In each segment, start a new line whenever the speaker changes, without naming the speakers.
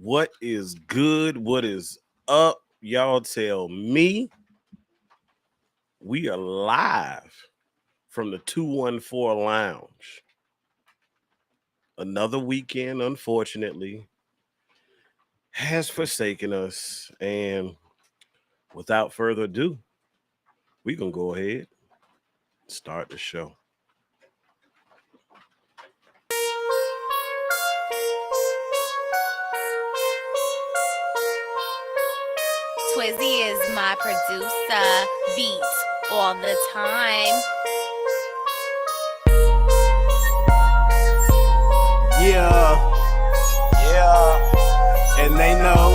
What is good? What is up? Y'all tell me. We are live from the 214 Lounge. Another weekend, unfortunately, has forsaken us. And without further ado, we can go ahead and start the show.
Twizzy is my producer, beat all the time.
Yeah, and they know.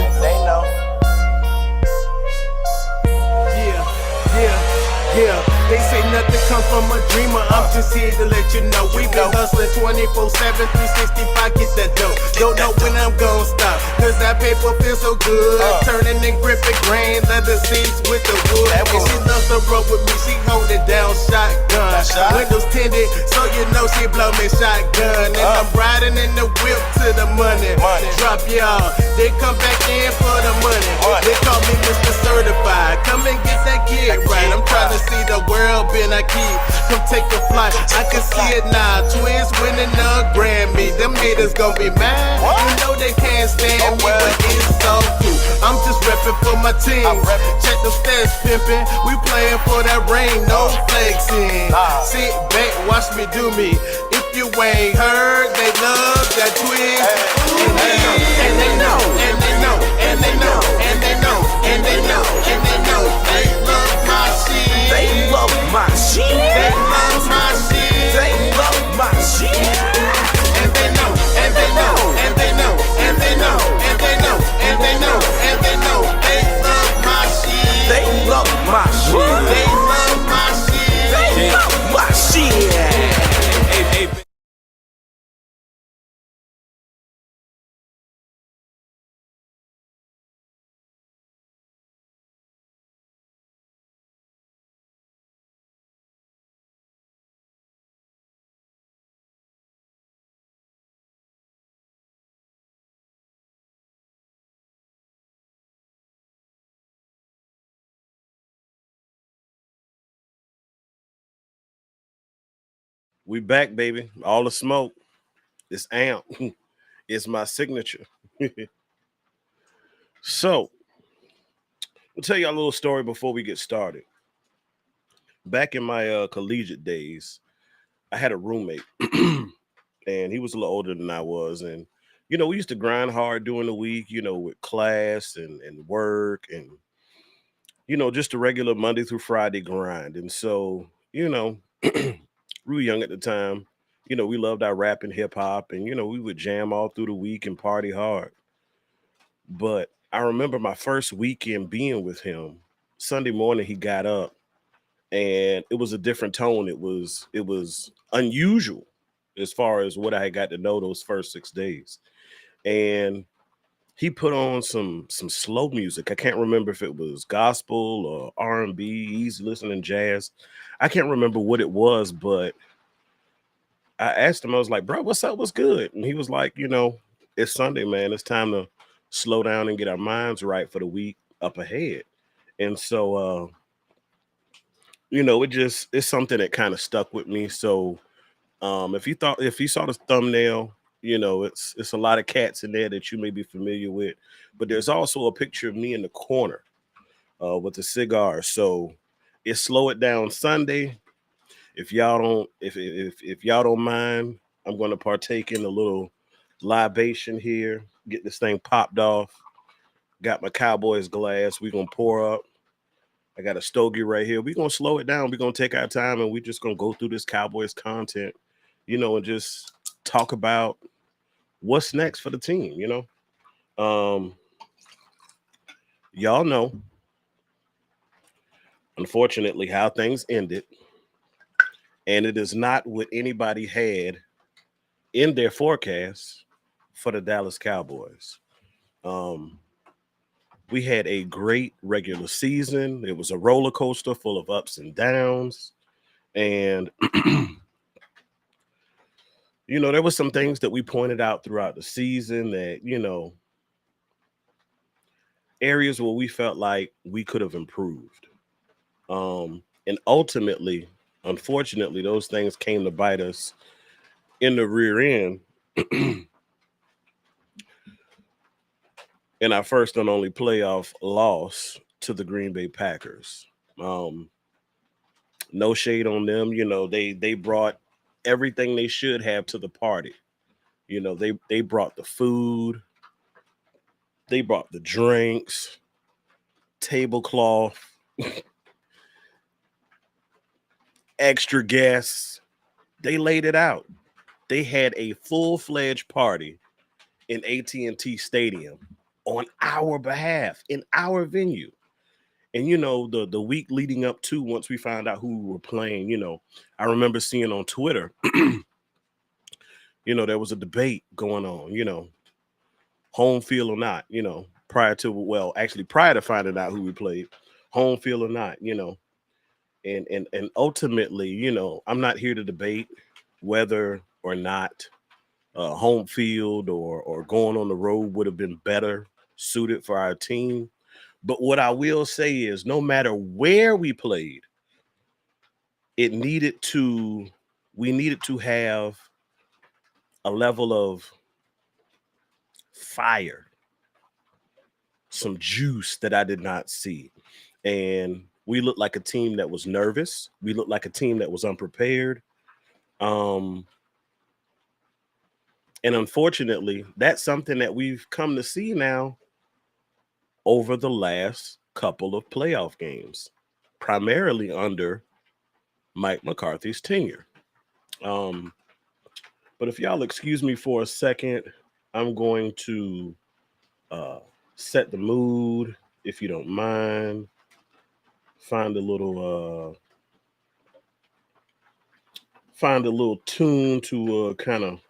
Yeah, they say nothing comes from a dreamer. I'm just here to let you know we been hustling 24/7, 365, get that dough. Don't know when I'm gonna stop, cause that paper feels so good. Turning and gripping grain, leather seats with the wood. And she loves to roll with me, she hold it down shotgun. Windows tinted, so you know she blow me shotgun. And I'm riding in the whip to the money. Drop y'all, they come back in for the money. They call me Mr. Certified, come and get that kid right. I'm trying to see the world been a key. Come take a flight, I can see it now. Twins winning a Grammy, them haters gon' be mad. You know they can't stand me, but it's all cool. I'm just reppin' for my team. Check the stats, pimpin'. We playin' for that rain, no flexing. Sit back, watch me do me. If you ain't heard, they love that twins. And they know, and they know, and they know, and they know, and they know, and they know, and they know. They love my shit.
They love my shit.
They love my shit.
They love my shit.
And they know, and they know, and they know, and they know, and they know, and they know, and they know. They love my shit.
They love my shit.
They love my shit.
They love my shit. Hey,
We back, baby. All the smoke. It's amp. It's my signature. So, I'll tell you a little story before we get started. Back in my collegiate days, I had a roommate, and he was a little older than I was. And, we used to grind hard during the week, with class and work and, just the regular Monday through Friday grind. And so, we were young at the time. We loved our rap and hip hop, and, we would jam all through the week and party hard. But I remember my first weekend being with him. Sunday morning, he got up and it was a different tone. It was unusual as far as what I had got to know those first 6 days. And he put on some slow music. I can't remember if it was gospel or R&B, easy listening jazz. I can't remember what it was, but I asked him, I was like, bro, what's up? What's good? And he was like, it's Sunday, man. It's time to slow down and get our minds right for the week up ahead. And so it's something that kind of stuck with me. So if you saw the thumbnail, it's a lot of cats in there that you may be familiar with, but there's also a picture of me in the corner with a cigar. So it's Slow It Down Sunday. If y'all don't mind, I'm going to partake in a little libation here, get this thing popped off. Got my Cowboys glass. We're going to pour up. I got a stogie right here. We're going to slow it down. We're going to take our time, and we're just going to go through this Cowboys content, and just talk about what's next for the team. Um, y'all know, unfortunately, how things ended, and it is not what anybody had in their forecast for the Dallas Cowboys. Um, we had a great regular season. It was a roller coaster full of ups and downs. And, there were some things that we pointed out throughout the season that, areas where we felt like we could have improved. And ultimately, unfortunately, those things came to bite us in the rear end in our first and only playoff loss to the Green Bay Packers. Um, no shade on them. They brought everything they should have to the party. They brought the food, they brought the drinks, tablecloth, extra guests. They laid it out. They had a full-fledged party in AT&T Stadium on our behalf, in our venue. And the week leading up to, once we found out who we were playing, I remember seeing on Twitter, there was a debate going on, home field or not, prior to finding out who we played, home field or not, and ultimately, I'm not here to debate whether or not home field or going on the road would have been better suited for our team. But what I will say is, no matter where we played, we needed to have a level of fire, some juice that I did not see. And we looked like a team that was nervous. We looked like a team that was unprepared. And unfortunately, that's something that we've come to see now over the last couple of playoff games, primarily under Mike McCarthy's tenure. But if y'all excuse me for a second, I'm going to set the mood, if you don't mind. Find a little tune to kind of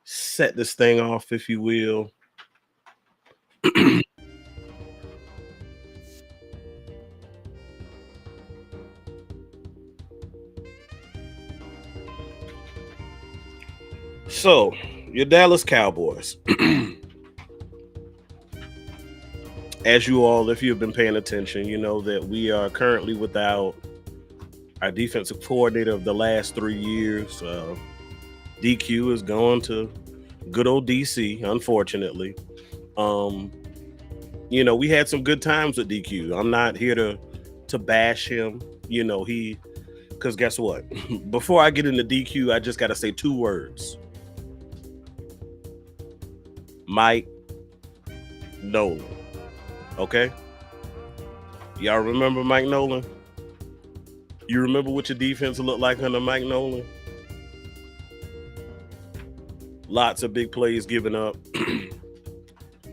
set this thing off, if you will. So, your Dallas Cowboys. As you all, if you've been paying attention, you know that we are currently without our defensive coordinator of the last 3 years. DQ is going to good old DC, unfortunately. We had some good times with DQ. I'm not here to bash him. Because guess what? Before I get into DQ, I just got to say 2 words. Mike Nolan. Okay? Y'all remember Mike Nolan? You remember what your defense looked like under Mike Nolan? Lots of big plays given up.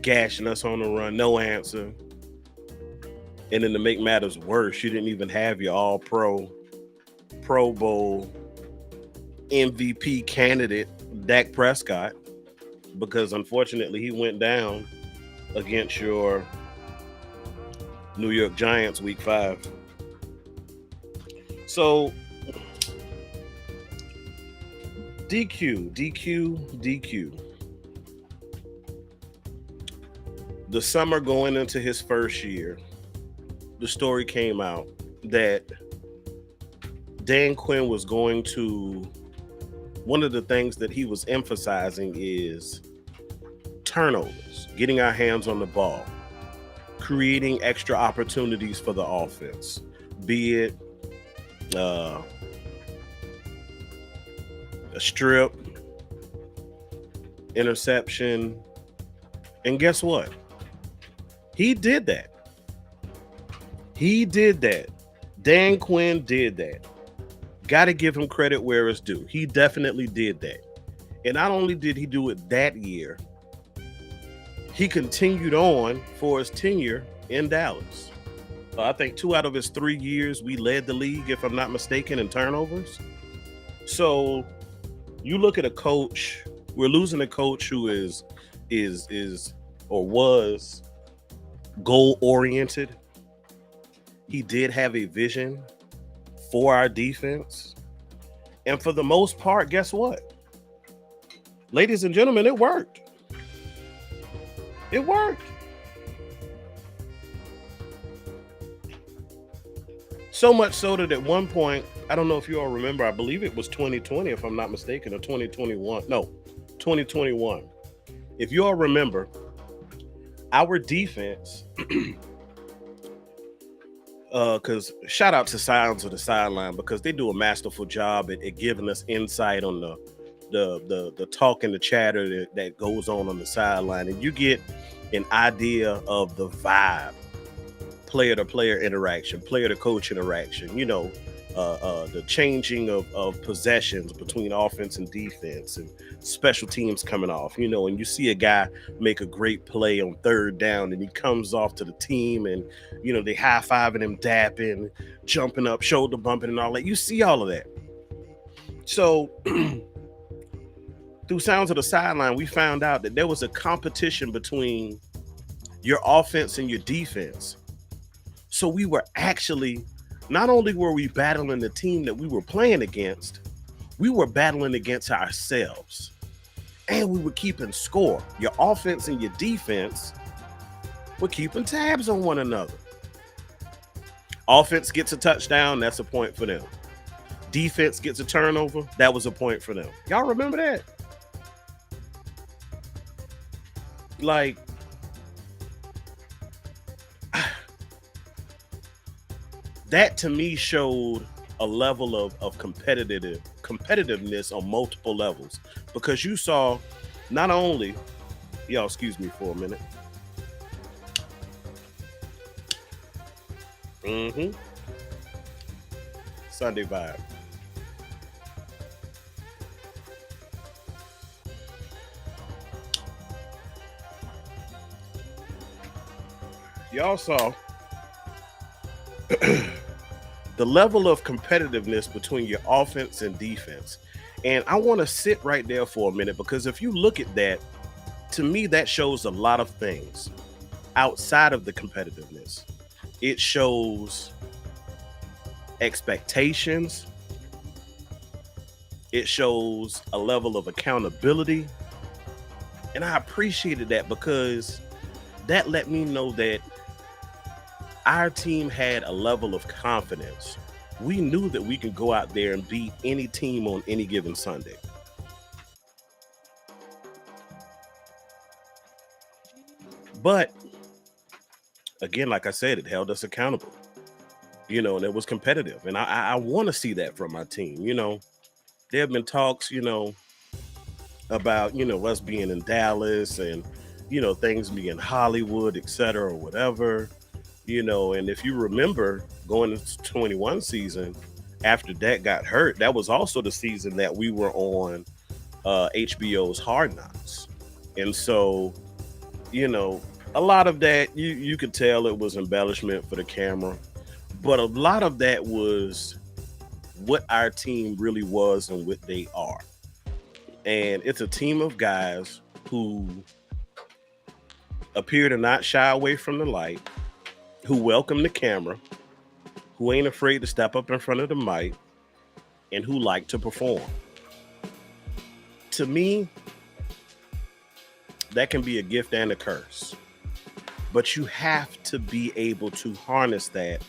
Gashing us on the run. No answer. And then to make matters worse, you didn't even have your all-pro, Pro Bowl, MVP candidate, Dak Prescott, because unfortunately he went down against your New York Giants week 5. So DQ. The summer going into his first year, the story came out that Dan Quinn was going to, one of the things that he was emphasizing is turnovers, getting our hands on the ball, creating extra opportunities for the offense, be it a strip, interception. And guess what? He did that. Dan Quinn did that. Got to give him credit where it's due. He definitely did that. And not only did he do it that year, he continued on for his tenure in Dallas. I think 2 out of his 3 years, we led the league, if I'm not mistaken, in turnovers. So you look at a coach, we're losing a coach who is or was goal-oriented. He did have a vision for our defense. And for the most part, guess what? Ladies and gentlemen, it worked. It worked. So much so that at one point, I don't know if you all remember, I believe it was 2020, if I'm not mistaken, or 2021. No, 2021. If you all remember, our defense, because shout out to Sounds of the Sideline, because they do a masterful job at giving us insight on the talk and the chatter that goes on the sideline, and you get an idea of the vibe, player to player interaction, player to coach interaction, the changing of possessions between offense and defense, and special teams coming off, and you see a guy make a great play on third down, and he comes off to the team, and they high-fiving him, dapping, jumping up, shoulder bumping, and all that. You see all of that. So through Sounds of the Sideline, we found out that there was a competition between your offense and your defense. So we were actually, not only were we battling the team that we were playing against, we were battling against ourselves. And we were keeping score. Your offense and your defense were keeping tabs on one another. Offense gets a touchdown, that's a point for them. Defense gets a turnover, that was a point for them. Y'all remember that? Like, that to me showed a level of competitiveness on multiple levels, because you saw not only, y'all excuse me for a minute. Sunday vibe. Y'all saw the level of competitiveness between your offense and defense. And I want to sit right there for a minute, because if you look at that, to me, that shows a lot of things outside of the competitiveness. It shows expectations. It shows a level of accountability. And I appreciated that, because that let me know that our team had a level of confidence. We knew that we could go out there and beat any team on any given Sunday. But again, like I said, it held us accountable, and it was competitive. And I want to see that from my team. There have been talks, about, us being in Dallas and, things being Hollywood, etc., or whatever. And if you remember going into 21 season, after Dak got hurt, that was also the season that we were on HBO's Hard Knocks. And so, a lot of that, you could tell it was embellishment for the camera, but a lot of that was what our team really was and what they are. And it's a team of guys who appear to not shy away from the light, who welcome the camera, who ain't afraid to step up in front of the mic, and who like to perform. To me, that can be a gift and a curse. But you have to be able to harness that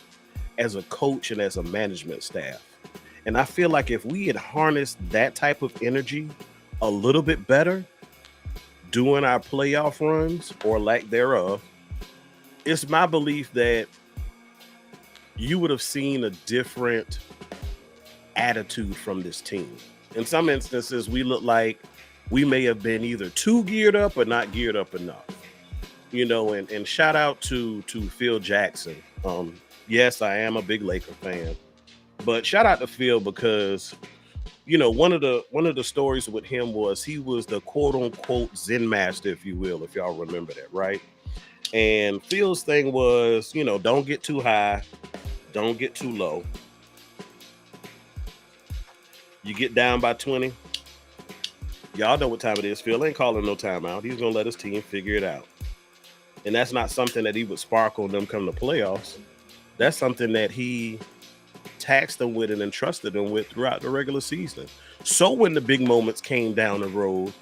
as a coach and as a management staff. And I feel like if we had harnessed that type of energy a little bit better during our playoff runs, or lack thereof, it's my belief that you would have seen a different attitude from this team. In some instances, we look like we may have been either too geared up or not geared up enough. And shout out to Phil Jackson. Yes, I am a big Laker fan, but shout out to Phil, because one of the stories with him was he was the quote unquote Zen master, if you will, if y'all remember that, right? And Phil's thing was, don't get too high, don't get too low. You get down by 20, y'all know what time it is. Phil ain't calling no timeout. He's gonna let his team figure it out. And that's not something that he would spark on them come to playoffs. That's something that he taxed them with and entrusted them with throughout the regular season. So when the big moments came down the road,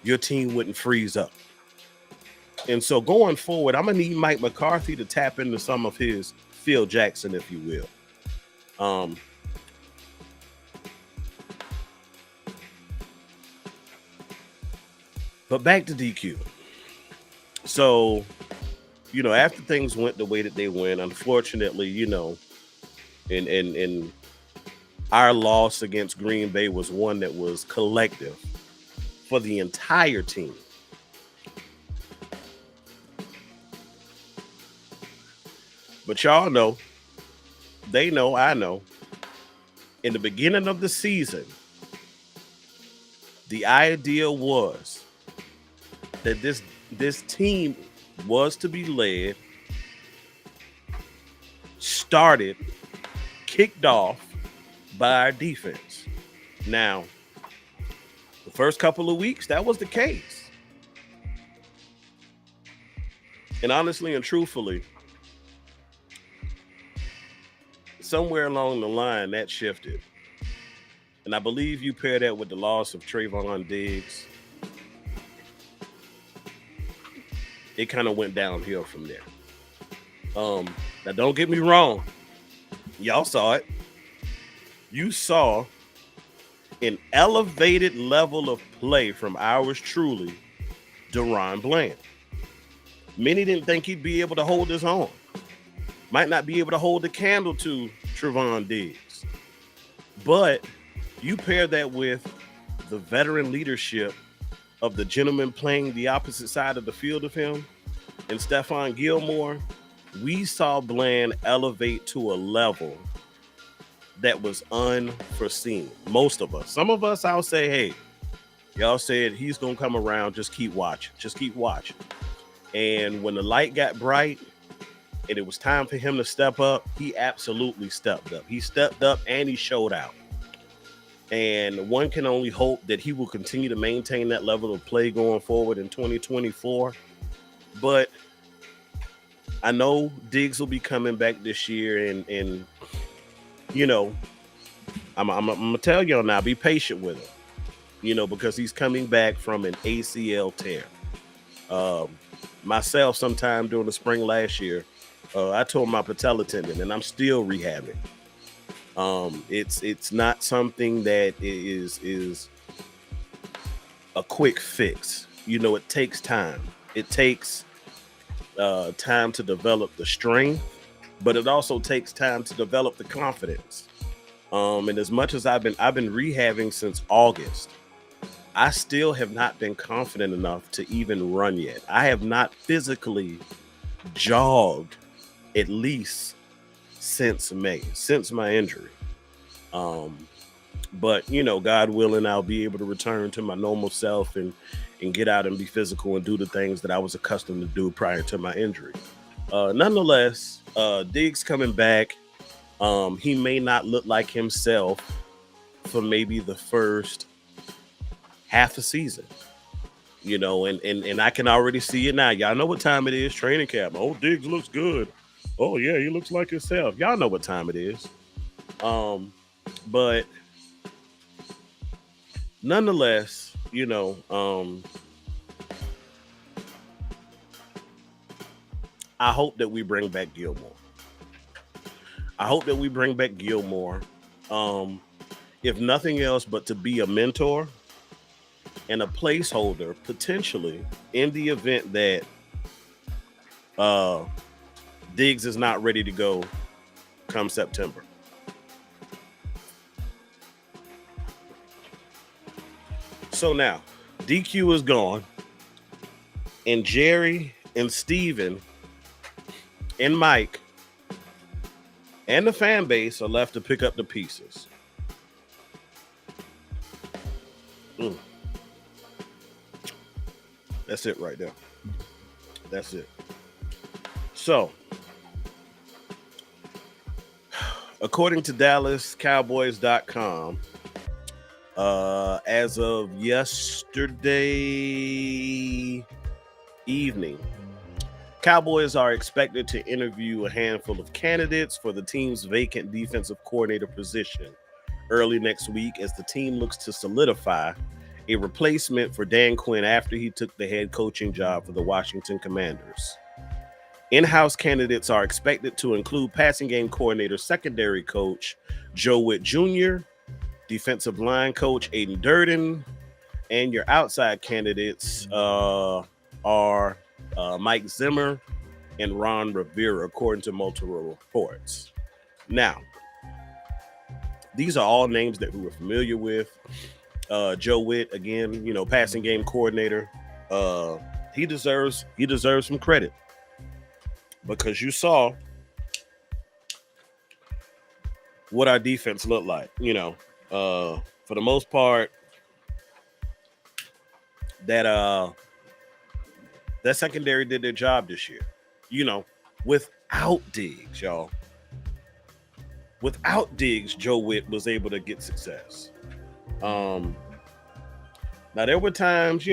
your team wouldn't freeze up. And so going forward, I'm going to need Mike McCarthy to tap into some of his Phil Jackson, if you will. Um, but back to DQ. So, after things went the way that they went, unfortunately, and our loss against Green Bay was one that was collective for the entire team. But y'all know, they know, I know, in the beginning of the season, the idea was that this team was to be led, started, kicked off by our defense. Now, the first couple of weeks, that was the case. And honestly and truthfully, somewhere along the line, that shifted. And I believe you pair that with the loss of Trayvon Diggs. It kind of went downhill from there. Now, don't get me wrong. Y'all saw it. You saw an elevated level of play from ours truly, DaRon Bland. Many didn't think he'd be able to hold his own. Might not be able to hold the candle to Trayvon Diggs. But you pair that with the veteran leadership of the gentleman playing the opposite side of the field of him and Stephon Gilmore, we saw Bland elevate to a level that was unforeseen. Most of us. Some of us, I'll say, hey, y'all said he's going to come around. Just keep watching. Just keep watching. And when the light got bright and it was time for him to step up, he absolutely stepped up. He stepped up and he showed out. And one can only hope that he will continue to maintain that level of play going forward in 2024. But I know Diggs will be coming back this year, and I'm gonna tell y'all now, be patient with him, because he's coming back from an ACL tear. Myself, sometime during the spring last year, I tore my patella tendon, and I'm still rehabbing. It's not something that is a quick fix. It takes time. It takes time to develop the strength, but it also takes time to develop the confidence. And as much as I've been rehabbing since August, I still have not been confident enough to even run yet. I have not physically jogged at least since May, since my injury. But God willing, I'll be able to return to my normal self and get out and be physical and do the things that I was accustomed to do prior to my injury. Nonetheless, Diggs coming back. He may not look like himself for maybe the first half a season, and I can already see it now. Y'all know what time it is, training camp. Oh, Diggs looks good. Oh yeah, he looks like himself. Y'all know what time it is. But nonetheless, I hope that we bring back Gilmore. If nothing else, but to be a mentor and a placeholder potentially in the event that Diggs is not ready to go come September. So now, DQ is gone, and Jerry and Steven and Mike and the fan base are left to pick up the pieces. That's it right there. That's it. So, according to DallasCowboys.com, as of yesterday evening, Cowboys are expected to interview a handful of candidates for the team's vacant defensive coordinator position early next week as the team looks to solidify a replacement for Dan Quinn after he took the head coaching job for the Washington Commanders. In-house candidates are expected to include passing game coordinator, secondary coach Joe Witt Jr., defensive line coach Aiden Durden, and your outside candidates are Mike Zimmer and Ron Rivera, according to multiple reports. Now, these are all names that we were familiar with. Joe Witt, again, passing game coordinator. He deserves some credit because you saw what our defense looked like. For the most part, that secondary did their job this year. Without Diggs, y'all. Without Diggs, Joe Witt was able to get success. Now there were times,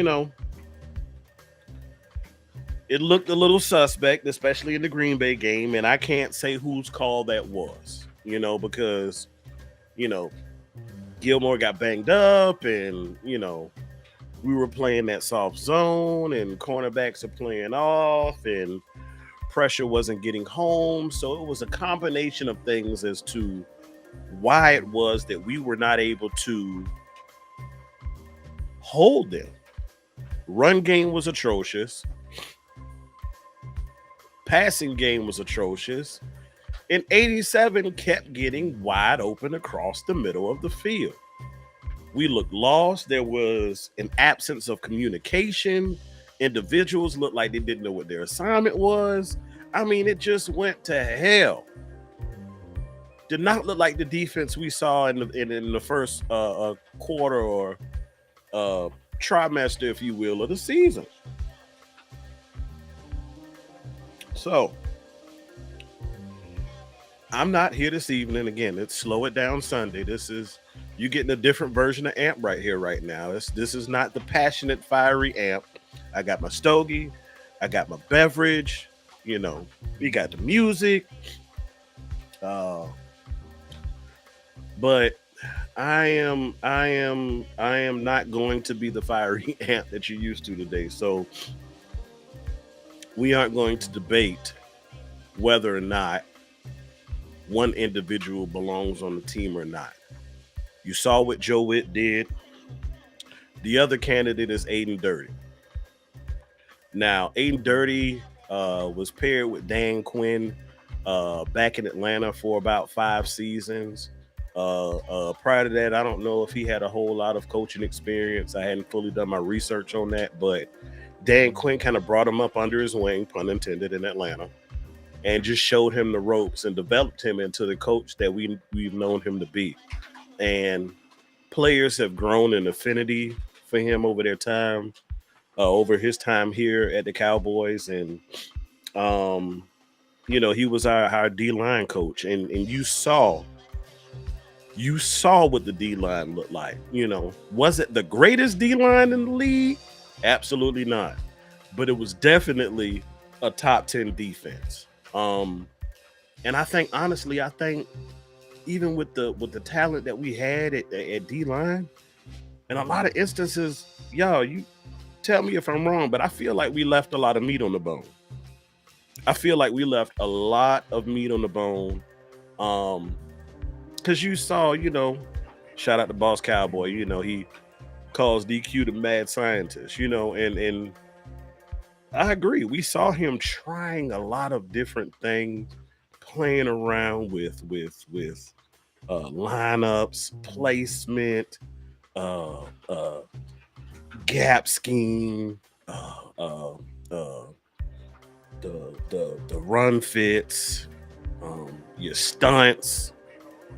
it looked a little suspect, especially in the Green Bay game, and I can't say whose call that was, because, Gilmore got banged up and, we were playing that soft zone and cornerbacks are playing off and pressure wasn't getting home. So it was a combination of things as to why it was that we were not able to hold them. Run game was atrocious. Passing game was atrocious. And 87 kept getting wide open across the middle of the field. We looked lost. There was an absence of communication. Individuals looked like they didn't know what their assignment was. I mean, it just went to hell. Did not look like the defense we saw in the first quarter or trimester, if you will, of the season. So, I'm not here this evening. Again, it's Slow It Down Sunday. You're getting a different version of Amp right here, right now. This is not the passionate, fiery Amp. I got my stogie. I got my beverage. We got the music. But I am not going to be the fiery Amp that you're used to today. So we aren't going to debate whether or not one individual belongs on the team or not. You saw what Joe Witt did. The other candidate is Aiden Durden. Now, Aiden Durden was paired with Dan Quinn back in Atlanta for about 5 seasons. Prior to that, I don't know if he had a whole lot of coaching experience. I hadn't fully done my research on that, but Dan Quinn kind of brought him up under his wing, pun intended, in Atlanta, and just showed him the ropes and developed him into the coach that we've known him to be. And players have grown in affinity for him over their time, over his time here at the Cowboys. And, he was our D-line coach. And you saw what the D-line looked like. Was it the greatest D-line in the league? Absolutely not. But it was definitely a top 10 defense. And I think, honestly, even with the talent that we had at D-line, in a lot of instances, y'all, you tell me if I'm wrong, but I feel like we left a lot of meat on the bone. Because you saw, shout out to Boss Cowboy, he calls DQ the mad scientist, and I agree. We saw him trying a lot of different things, playing around with lineups, placement, gap scheme, the run fits, your stunts.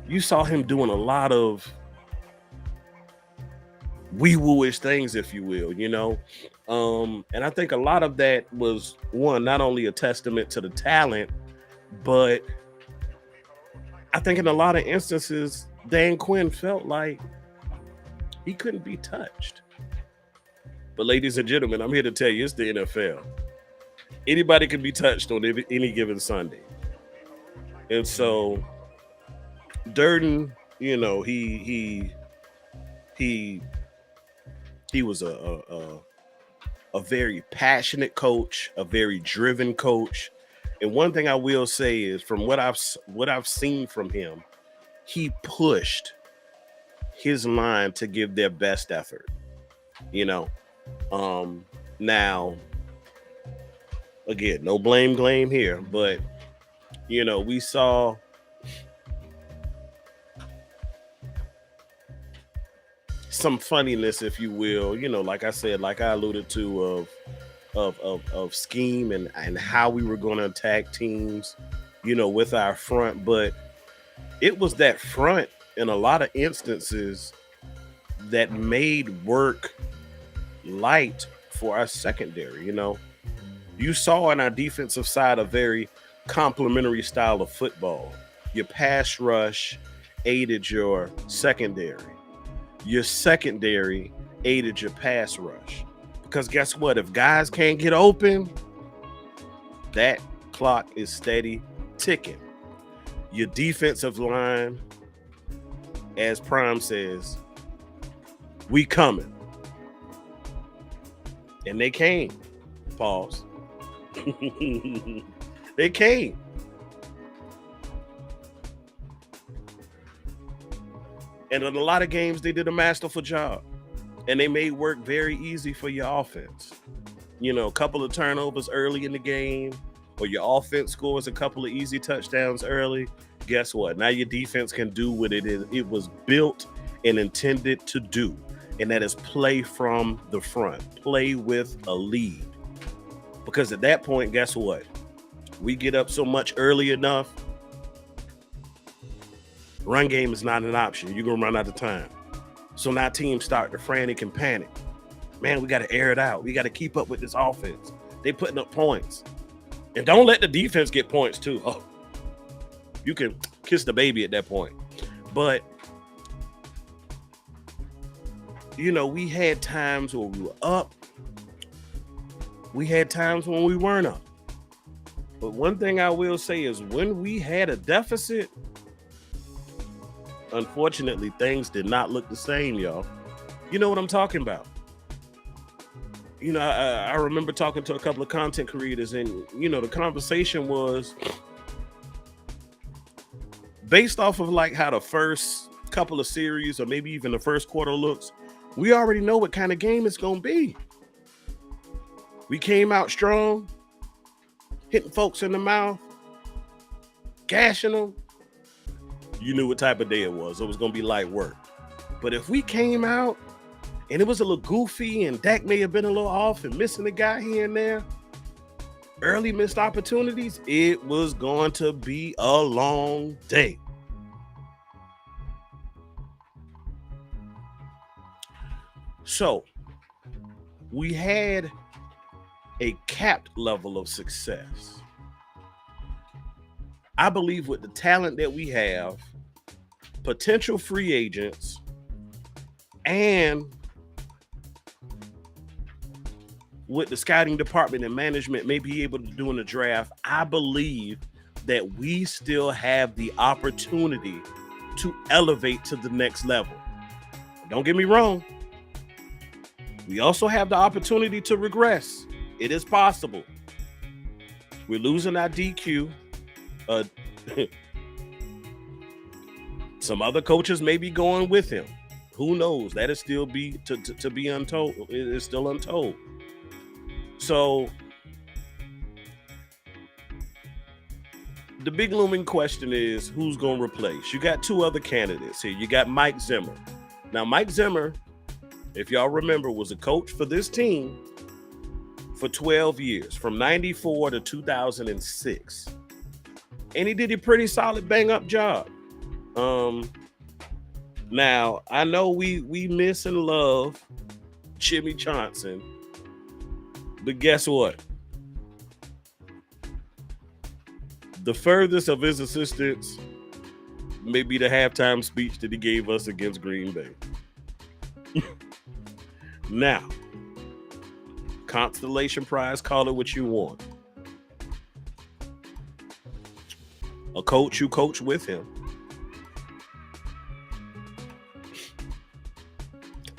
You saw him doing a lot of wee-woo-ish things, if you will, and I think a lot of that was, one, not only a testament to the talent, but I think in a lot of instances, Dan Quinn felt like he couldn't be touched. But ladies and gentlemen, I'm here to tell you, it's the NFL. Anybody can be touched on any given Sunday. And so Durden, he was a very passionate coach, a very driven coach. And one thing I will say is, from what I've seen from him, he pushed his line to give their best effort. You know, now again, no blame here, but we saw some funniness, if you will. Like I said, like I alluded to, of scheme and how we were going to attack teams, with our front. But it was that front in a lot of instances that made work light for our secondary. You saw in our defensive side a very complementary style of football. Your pass rush aided your secondary. Your secondary aided your pass rush. Because guess what? If guys can't get open, that clock is steady ticking. Your defensive line, as Prime says, we coming. And they came. Pause. They came. And in a lot of games, they did a masterful job. And they made work very easy for your offense. A couple of turnovers early in the game, or your offense scores a couple of easy touchdowns early. Guess what? Now your defense can do what it was built and intended to do. And that is play from the front. Play with a lead. Because at that point, guess what? We get up so much early enough, run game is not an option. You're going to run out of time. So now teams start to frantic and panic. Man, we got to air it out. We got to keep up with this offense. They putting up points. And don't let the defense get points too. Oh, you can kiss the baby at that point. But, we had times where we were up. We had times when we weren't up. But one thing I will say is when we had a deficit, unfortunately, things did not look the same, y'all. You know what I'm talking about. I remember talking to a couple of content creators, and, the conversation was based off of like how the first couple of series or maybe even the first quarter looks. We already know what kind of game it's going to be. We came out strong, hitting folks in the mouth, gashing them. You knew what type of day it was. It was going to be light work. But if we came out and it was a little goofy and Dak may have been a little off and missing a guy here and there, early missed opportunities, it was going to be a long day. So we had a capped level of success. I believe with the talent that we have, potential free agents, and what the scouting department and management may be able to do in the draft, I believe that we still have the opportunity to elevate to the next level. Don't get me wrong. We also have the opportunity to regress. It is possible. We're losing our DQ. Some other coaches may be going with him. Who knows? That is still be to be untold. It is still untold. So the big looming question is who's going to replace? You got two other candidates here. You got Mike Zimmer. Now, Mike Zimmer, if y'all remember, was a coach for this team for 12 years, from 94 to 2006. And he did a pretty solid bang-up job. Now, I know we miss and love Jimmy Johnson, but guess what? The furthest of his assistance may be the halftime speech that he gave us against Green Bay. Now, constellation prize, call it what you want. A coach you coach with him.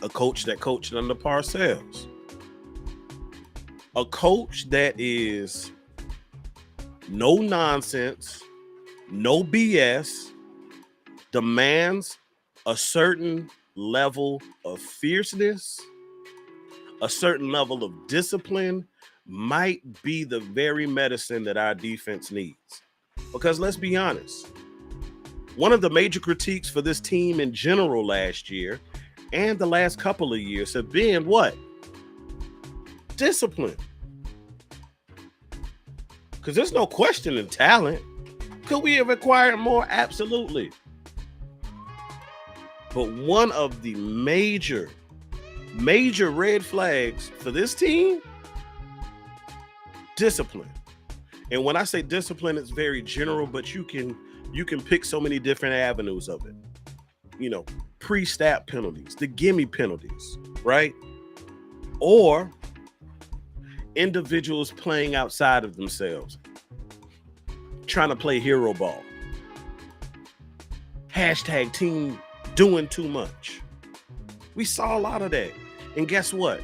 A coach that coached under Parcells. A coach that is no nonsense, no BS, demands a certain level of fierceness, a certain level of discipline, might be the very medicine that our defense needs. Because let's be honest, one of the major critiques for this team in general last year and the last couple of years have been what? Discipline. Because there's no question in talent. Could we have acquired more? Absolutely. But one of the major red flags for this team, discipline. And when I say discipline, it's very general, but you can pick so many different avenues of it. You know, pre-snap penalties, the gimme penalties, right? Or individuals playing outside of themselves, trying to play hero ball. Hashtag team doing too much. We saw a lot of that. And guess what?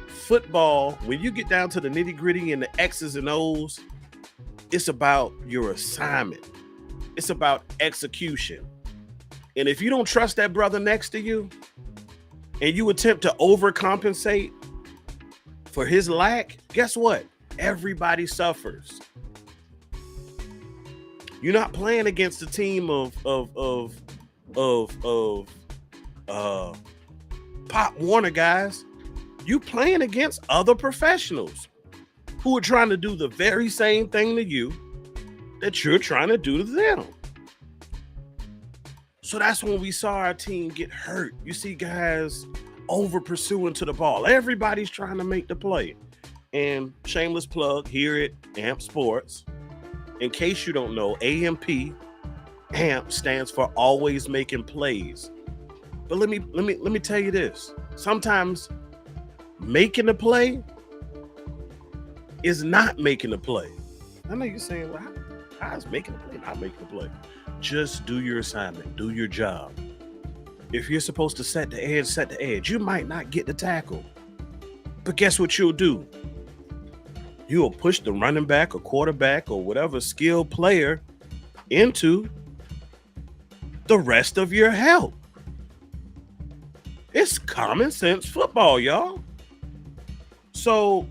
Football, when you get down to the nitty-gritty and the X's and O's, it's about your assignment. It's about execution. And if you don't trust that brother next to you and you attempt to overcompensate for his lack, guess what? Everybody suffers. You're not playing against a team of Pop Warner guys. You playing against other professionals who are trying to do the very same thing to you that you're trying to do to them. So that's when we saw our team get hurt. You see guys over pursuing to the ball. Everybody's trying to make the play. And shameless plug here at AMP Sports. In case you don't know, AMP stands for always making plays. But let me tell you this. Sometimes making the play is not making the play. I know you're saying, well, how is making the play not making the play? Just do your assignment, do your job. If you're supposed to set the edge. You might not get the tackle. But guess what you'll do? You'll push the running back or quarterback or whatever skilled player into the rest of your help. It's common sense football, y'all. So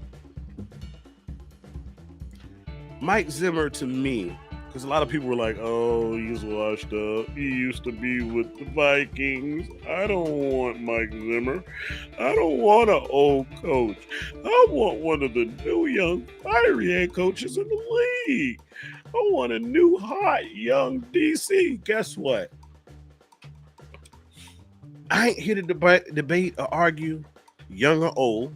Mike Zimmer, to me, because a lot of people were like, oh, he's washed up. He used to be with the Vikings. I don't want Mike Zimmer. I don't want an old coach. I want one of the new young fiery head coaches in the league. I want a new hot young DC. Guess what? I ain't here to debate or argue young or old.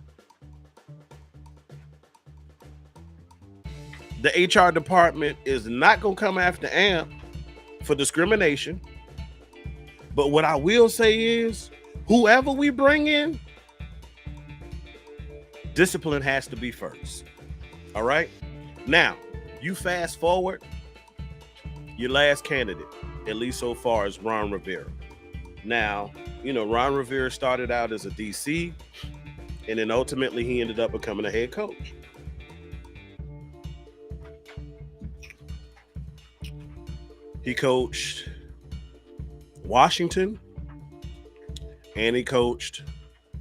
The HR department is not going to come after AMP for discrimination. But what I will say is, whoever we bring in, discipline has to be first. All right? Now, you fast forward, your last candidate, at least so far, is Ron Rivera. Now, you know, Ron Rivera started out as a DC, and then ultimately he ended up becoming a head coach. He coached Washington and he coached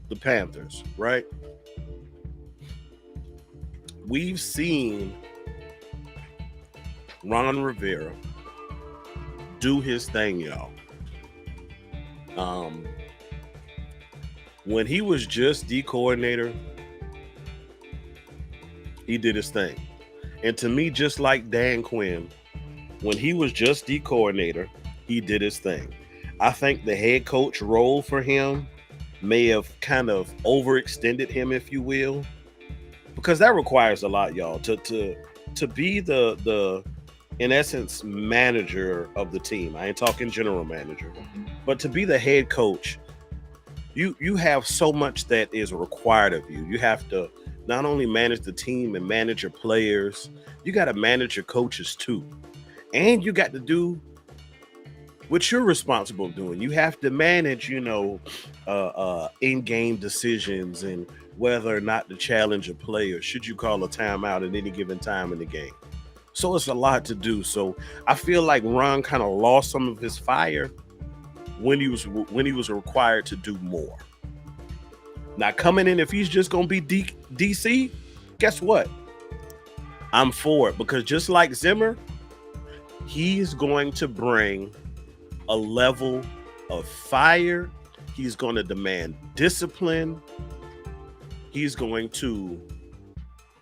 the Panthers, right? We've seen Ron Rivera do his thing, y'all. When he was just D coordinator, he did his thing. And to me, just like Dan Quinn, when he was just D coordinator, he did his thing. I think the head coach role for him may have kind of overextended him, if you will, because that requires a lot, y'all, to be the in essence manager of the team. I ain't talking general manager, but to be the head coach, you have so much that is required of you. You have to not only manage the team and manage your players, you got to manage your coaches too. And you got to do what you're responsible for doing. You have to manage, in-game decisions and whether or not to challenge a player. Should you call a timeout at any given time in the game? So it's a lot to do. So I feel like Ron kind of lost some of his fire when he was required to do more. Now coming in, if he's just gonna be DC, guess what? I'm for it, because just like Zimmer, he's going to bring a level of fire. He's going to demand discipline. He's going to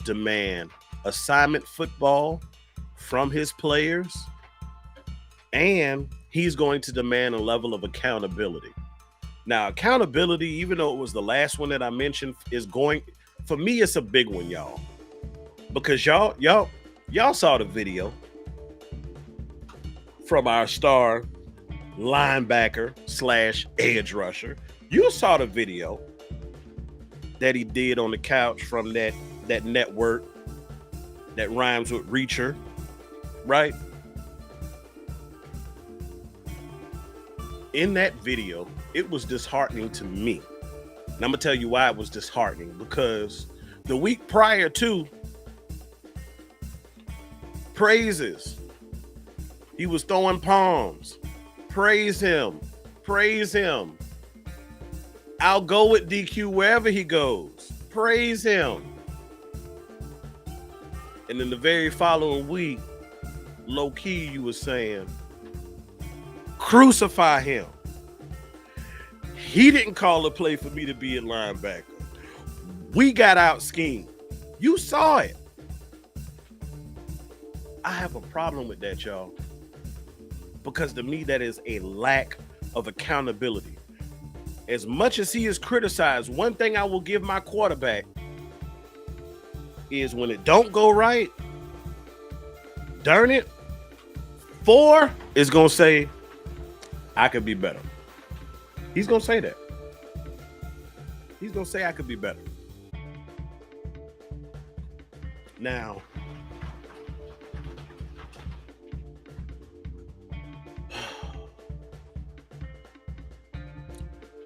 demand assignment football from his players. And he's going to demand a level of accountability. Now, accountability, even though it was the last one that I mentioned, is going, for me, it's a big one, y'all. Because y'all saw the video from our star linebacker / edge rusher. You saw the video that he did on the couch from that network that rhymes with Reacher, right? In that video, it was disheartening to me. And I'm gonna tell you why it was disheartening. Because the week prior to, praises. He was throwing palms. Praise him. Praise him. I'll go with DQ wherever he goes. Praise him. And in the very following week, low key, you were saying, crucify him. He didn't call a play for me to be a linebacker. We got out schemed. You saw it. I have a problem with that, y'all. Because to me, that is a lack of accountability. As much as he is criticized, one thing I will give my quarterback is when it don't go right, darn it, 4 is going to say, I could be better. He's going to say that. He's going to say I could be better. Now,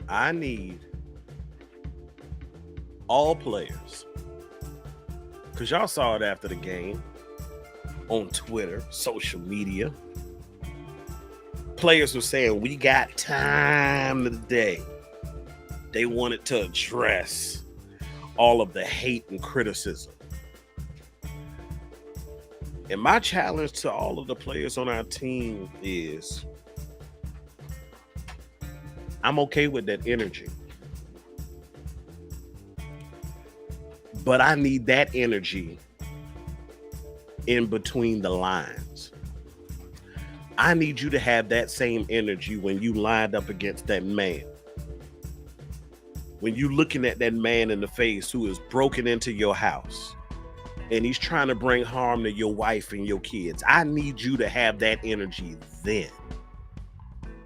I need all players, because y'all saw it after the game on Twitter, social media. Players were saying, we got time today. They wanted to address all of the hate and criticism. And my challenge to all of the players on our team is, I'm okay with that energy. But I need that energy in between the lines. I need you to have that same energy when you lined up against that man. When you looking at that man in the face who is broken into your house and he's trying to bring harm to your wife and your kids. I need you to have that energy then.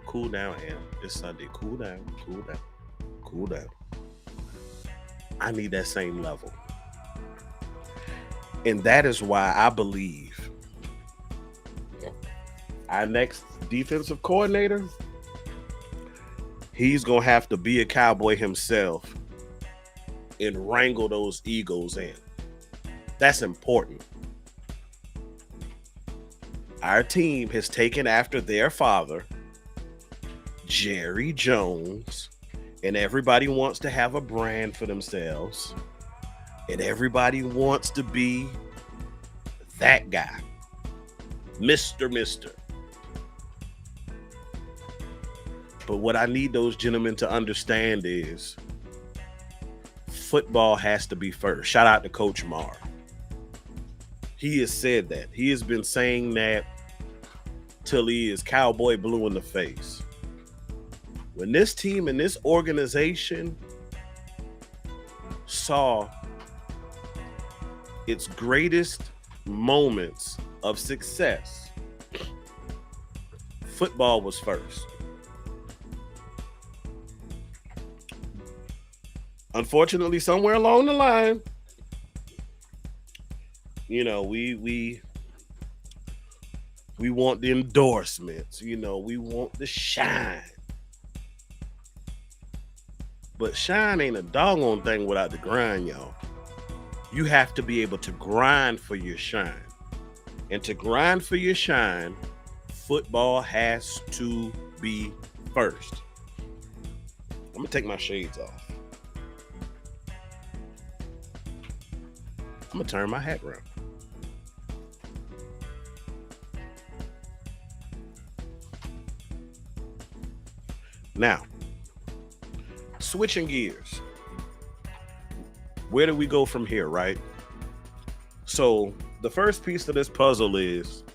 Cool down, Em. It's Sunday. Cool down, cool down, cool down. I need that same level. And that is why I believe our next defensive coordinator, he's going to have to be a cowboy himself and wrangle those egos in. That's important. Our team has taken after their father, Jerry Jones, and everybody wants to have a brand for themselves, and everybody wants to be that guy, Mr. But what I need those gentlemen to understand is football has to be first. Shout out to Coach Marr. He has said that. He has been saying that till he is cowboy blue in the face. When this team and this organization saw its greatest moments of success, football was first. Unfortunately, somewhere along the line, you know, we want the endorsements, you know, we want the shine. But shine ain't a doggone thing without the grind, y'all. You have to be able to grind for your shine. And to grind for your shine, football has to be first. I'm gonna take my shades off. I'm gonna turn my hat around. Now, switching gears. Where do we go from here, right? So the first piece of this puzzle is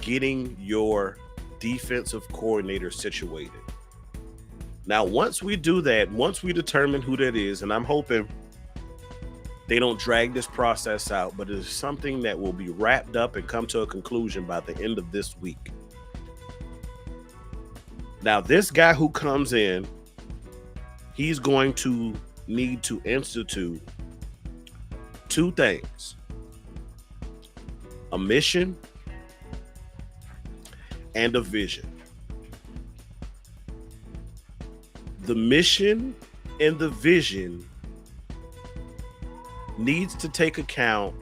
getting your defensive coordinator situated. Now, once we do that, once we determine who that is, and I'm hoping they don't drag this process out, but it is something that will be wrapped up and come to a conclusion by the end of this week. Now, this guy who comes in, he's going to need to institute two things: a mission and a vision. The mission and the vision needs to take account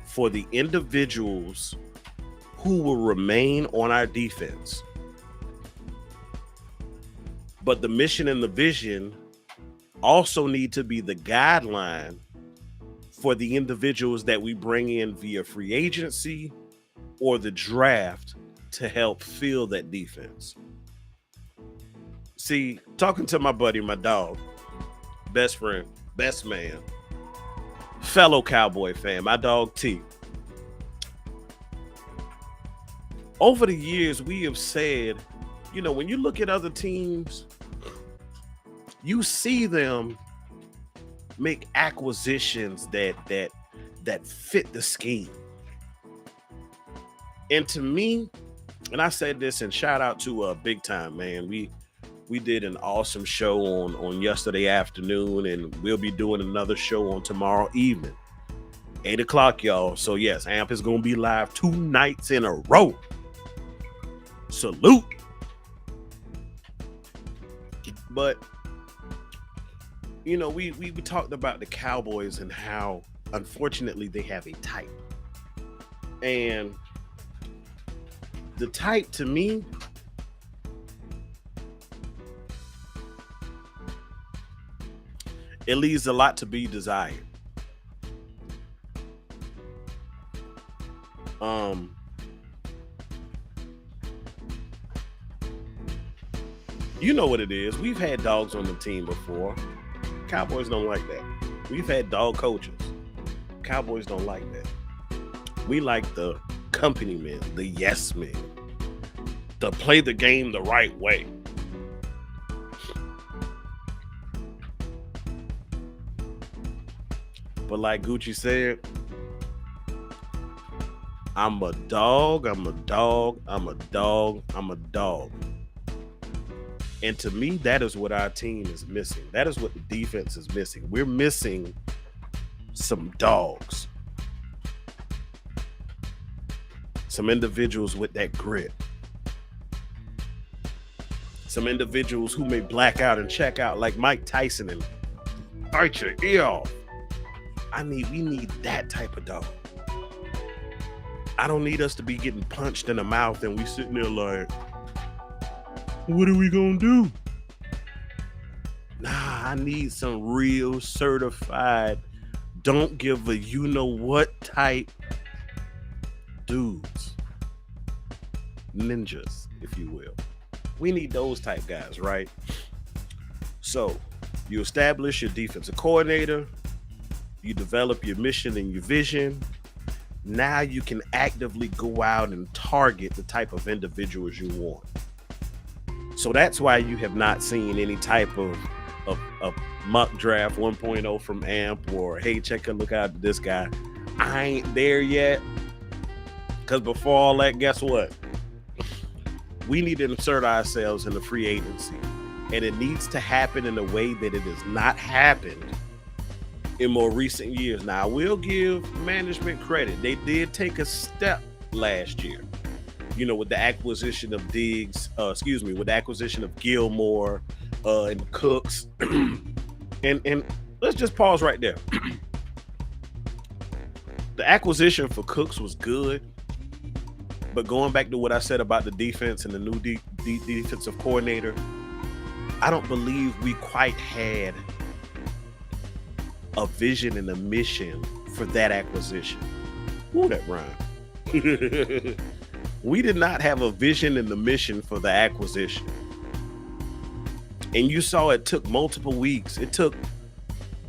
for the individuals who will remain on our defense. But the mission and the vision also need to be the guideline for the individuals that we bring in via free agency or the draft to help fill that defense. See, talking to my buddy, my dog, best friend, best man, fellow Cowboy fan, my dog T. Over the years, we have said, you know, when you look at other teams, you see them make acquisitions that fit the scheme. And to me, and I said this, and shout out to Big Time, man. We did an awesome show on yesterday afternoon, and we'll be doing another show on tomorrow evening, 8 o'clock, y'all. So yes, AMP is gonna be live 2 nights in a row. Salute. But you know, we talked about the Cowboys and how unfortunately they have a type. And the type, to me, it leaves a lot to be desired. You know what it is. We've had dogs on the team before. Cowboys don't like that. We've had dog coaches. Cowboys don't like that. We like the company men, the yes men, to play the game the right way. But like Gucci said, I'm a dog, I'm a dog, I'm a dog, I'm a dog. And to me, that is what our team is missing. That is what the defense is missing. We're missing some dogs. Some individuals with that grit. Some individuals who may black out and check out like Mike Tyson and bite your ear off. We need that type of dog. I don't need us to be getting punched in the mouth and we sitting there like, what are we gonna do? Nah, I need some real certified, don't give a you know what type dudes. Ninjas, if you will. We need those type guys, right? So you establish your defensive coordinator, you develop your mission and your vision. Now you can actively go out and target the type of individuals you want. So that's why you have not seen any type of mock draft 1.0 from AMP or, hey, check a look out at this guy. I ain't there yet. Because before all that, guess what? We need to insert ourselves in the free agency. And it needs to happen in a way that it has not happened in more recent years. Now, I will give management credit. They did take a step last year. You know, with the acquisition of with the acquisition of Gilmore and Cooks. and let's just pause right there. The acquisition for Cooks was good, But going back to what I said about the defense and the new defensive coordinator, I don't believe we quite had a vision and a mission for that acquisition. Ooh, that rhyme. We did not have a vision and the mission for the acquisition. And you saw it took multiple weeks. It took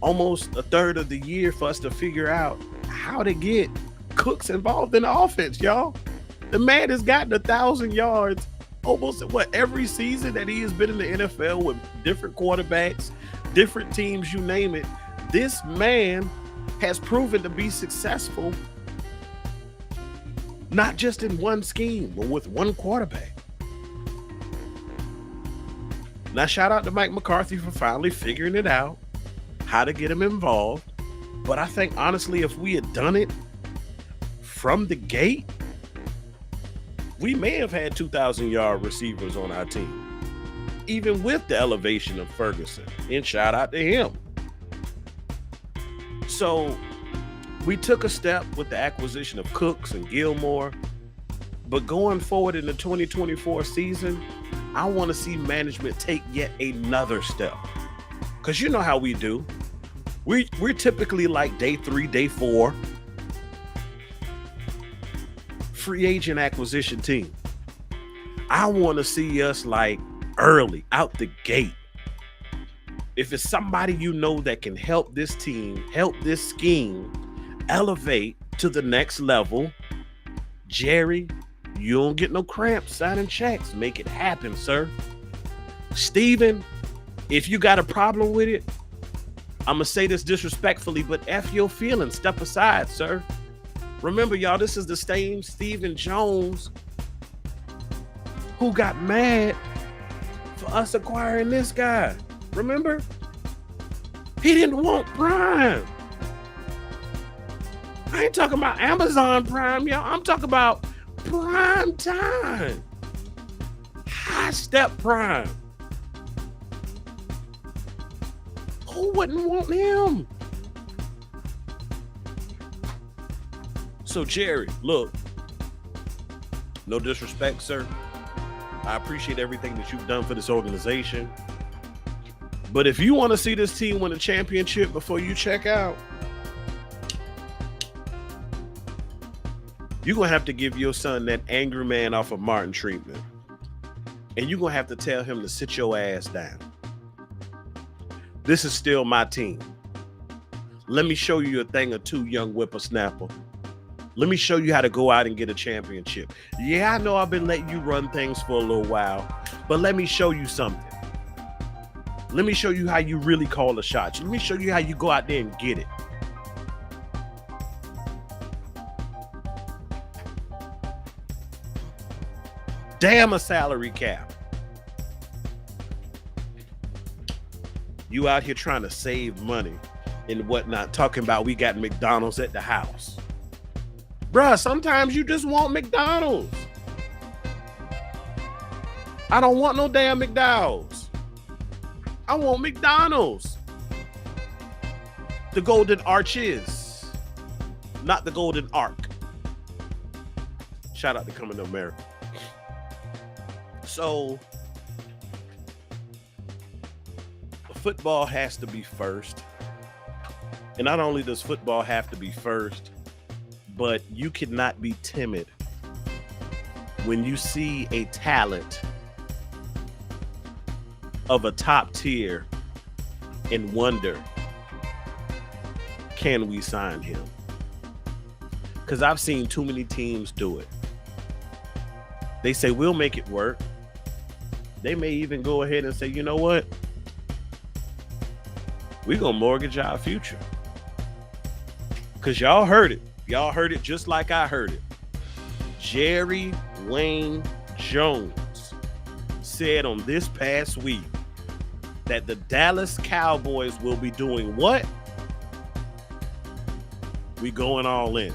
almost a third of the year for us to figure out how to get Cooks involved in the offense, y'all. The man has gotten 1,000 yards almost every season that he has been in the NFL with different quarterbacks, different teams, you name it. This man has proven to be successful, not just in one scheme, but with one quarterback. Now, shout out to Mike McCarthy for finally figuring it out, how to get him involved. But I think, honestly, if we had done it from the gate, we may have had 2,000-yard receivers on our team, even with the elevation of Ferguson. And shout out to him. So we took a step with the acquisition of Cooks and Gilmore. But going forward in the 2024 season, I want to see management take yet another step. Because you know how we do. We're typically like day 3, day 4. Free agent acquisition team. I want to see us like early, out the gate. If it's somebody you know that can help this team, help this scheme, elevate to the next level, Jerry, you don't get no cramps signing checks. Make it happen, sir. Steven, if you got a problem with it, I'm going to say this disrespectfully, but F your feelings. Step aside, sir. Remember, y'all, this is the same Stephen Jones who got mad for us acquiring this guy. Remember? He didn't want Prime. I ain't talking about Amazon Prime, y'all. I'm talking about prime time. High step Prime. Who wouldn't want him? So, Jerry, look, no disrespect, sir. I appreciate everything that you've done for this organization. But if you want to see this team win a championship before you check out, you're going to have to give your son that angry man off of Martin treatment. And you're going to have to tell him to sit your ass down. This is still my team. Let me show you a thing or two, young whippersnapper. Let me show you how to go out and get a championship. Yeah, I know I've been letting you run things for a little while, but let me show you something. Let me show you how you really call the shots. Let me show you how you go out there and get it. Damn a salary cap. You out here trying to save money and whatnot, talking about we got McDonald's at the house. Bruh, sometimes you just want McDonald's. I don't want no damn McDowell's. I want McDonald's. The Golden Arches, not the Golden Arc. Shout out to Coming to America. So, football has to be first. And not only does football have to be first, but you cannot be timid when you see a talent of a top tier and wonder, can we sign him? Because I've seen too many teams do it. They say, we'll make it work. They may even go ahead and say, you know what? We're going to mortgage our future. Because y'all heard it. Y'all heard it just like I heard it. Jerry Wayne Jones said on this past week that the Dallas Cowboys will be doing what? We going all in.